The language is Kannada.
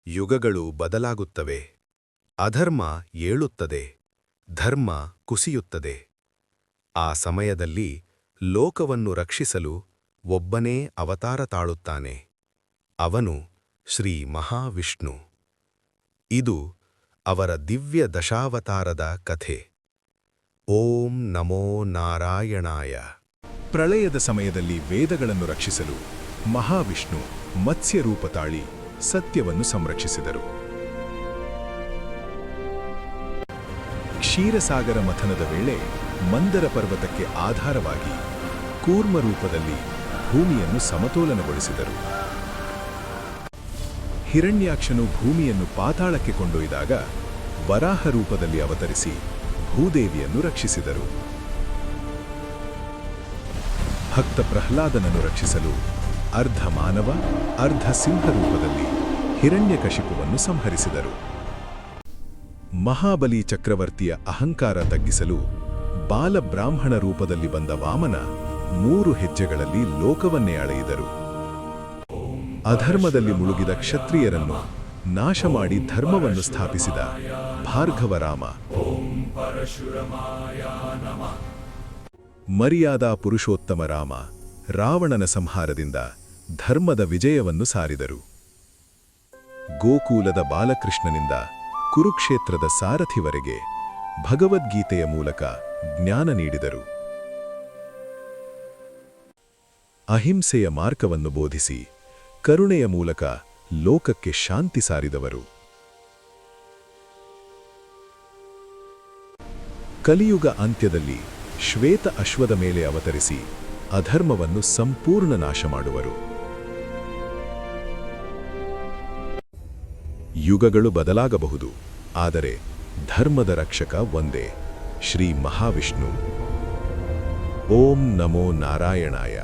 ಯುಗಗಳು ಬದಲಾಗುತ್ತವೆ. ಅಧರ್ಮ ಏಳುತ್ತದೆ, ಧರ್ಮ ಕುಸಿಯುತ್ತದೆ. ಆ ಸಮಯದಲ್ಲಿ ಲೋಕವನ್ನು ರಕ್ಷಿಸಲು ಒಬ್ಬನೇ ಅವತಾರ ತಾಳುತ್ತಾನೆ. ಅವನು ಶ್ರೀ ಮಹಾವಿಷ್ಣು. ಇದು ಅವರ ದಿವ್ಯ ದಶಾವತಾರದ ಕಥೆ. ಓಂ ನಮೋ ನಾರಾಯಣಾಯ. ಪ್ರಳಯದ ಸಮಯದಲ್ಲಿ ವೇದಗಳನ್ನು ರಕ್ಷಿಸಲು ಮಹಾವಿಷ್ಣು ಮತ್ಸ್ಯ ರೂಪ ತಾಳಿ ಸತ್ಯವನ್ನು ಸಂರಕ್ಷಿಸಿದರು. ಕ್ಷೀರಸಾಗರ ಮಥನದ ವೇಳೆ ಮಂದರ ಪರ್ವತಕ್ಕೆ ಆಧಾರವಾಗಿ ಕೂರ್ಮ ರೂಪದಲ್ಲಿ ಭೂಮಿಯನ್ನು ಸಮತೋಲನಗೊಳಿಸಿದರು. ಹಿರಣ್ಯಾಕ್ಷನು ಭೂಮಿಯನ್ನು ಪಾತಾಳಕ್ಕೆ ಕೊಂಡೊಯ್ದಾಗ ವರಾಹ ರೂಪದಲ್ಲಿ ಅವತರಿಸಿ ಭೂದೇವಿಯನ್ನು ರಕ್ಷಿಸಿದರು. ಭಕ್ತ ಪ್ರಹ್ಲಾದನನ್ನು ರಕ್ಷಿಸಲು ಅರ್ಧ ಮಾನವ ಅರ್ಧ ಸಿಂಹ ರೂಪದಲ್ಲಿ ಹಿರಣ್ಯಕಶಿಪುವನ್ನು ಸಂಹರಿಸಿದರು. ಮಹಾಬಲಿ ಚಕ್ರವರ್ತಿಯ ಅಹಂಕಾರ ತಗ್ಗಿಸಲು ಬಾಲಬ್ರಾಹ್ಮಣ ರೂಪದಲ್ಲಿ ಬಂದ ವಾಮನ 3 ಹೆಜ್ಜೆಗಳಲ್ಲಿ ಲೋಕವನ್ನೇ ಅಳೆಯಿದರು. ಅಧರ್ಮದಲ್ಲಿ ಮುಳುಗಿದ ಕ್ಷತ್ರಿಯರನ್ನು ನಾಶ ಮಾಡಿ ಧರ್ಮವನ್ನು ಸ್ಥಾಪಿಸಿದ ಭಾರ್ಗವರಾಮ. ಮರ್ಯಾದಾ ಪುರುಷೋತ್ತಮ ರಾಮ ರಾವಣನ ಸಂಹಾರದಿಂದ ಧರ್ಮದ ವಿಜಯವನ್ನು ಸಾರಿದರು. ಗೋಕುಲದ ಬಾಲಕೃಷ್ಣನಿಂದ ಕುರುಕ್ಷೇತ್ರದ ಸಾರಥಿವರೆಗೆ ಭಗವದ್ಗೀತೆಯ ಮೂಲಕ ಜ್ಞಾನ ನೀಡಿದರು. ಅಹಿಂಸೆಯ ಮಾರ್ಗವನ್ನು ಬೋಧಿಸಿ ಕರುಣೆಯ ಮೂಲಕ ಲೋಕಕ್ಕೆ ಶಾಂತಿ ಸಾರಿದವರು. ಕಲಿಯುಗ ಅಂತ್ಯದಲ್ಲಿ ಶ್ವೇತ ಅಶ್ವದ ಮೇಲೆ ಅವತರಿಸಿ ಅಧರ್ಮವನ್ನು ಸಂಪೂರ್ಣ ನಾಶ ಮಾಡುವರು. ಯುಗಗಳು ಬದಲಾಗಬಹುದು, ಆದರೆ ಧರ್ಮದ ರಕ್ಷಕ ಒಂದೇ, ಶ್ರೀ ಮಹಾವಿಷ್ಣು. ಓಂ ನಮೋ ನಾರಾಯಣಾಯ.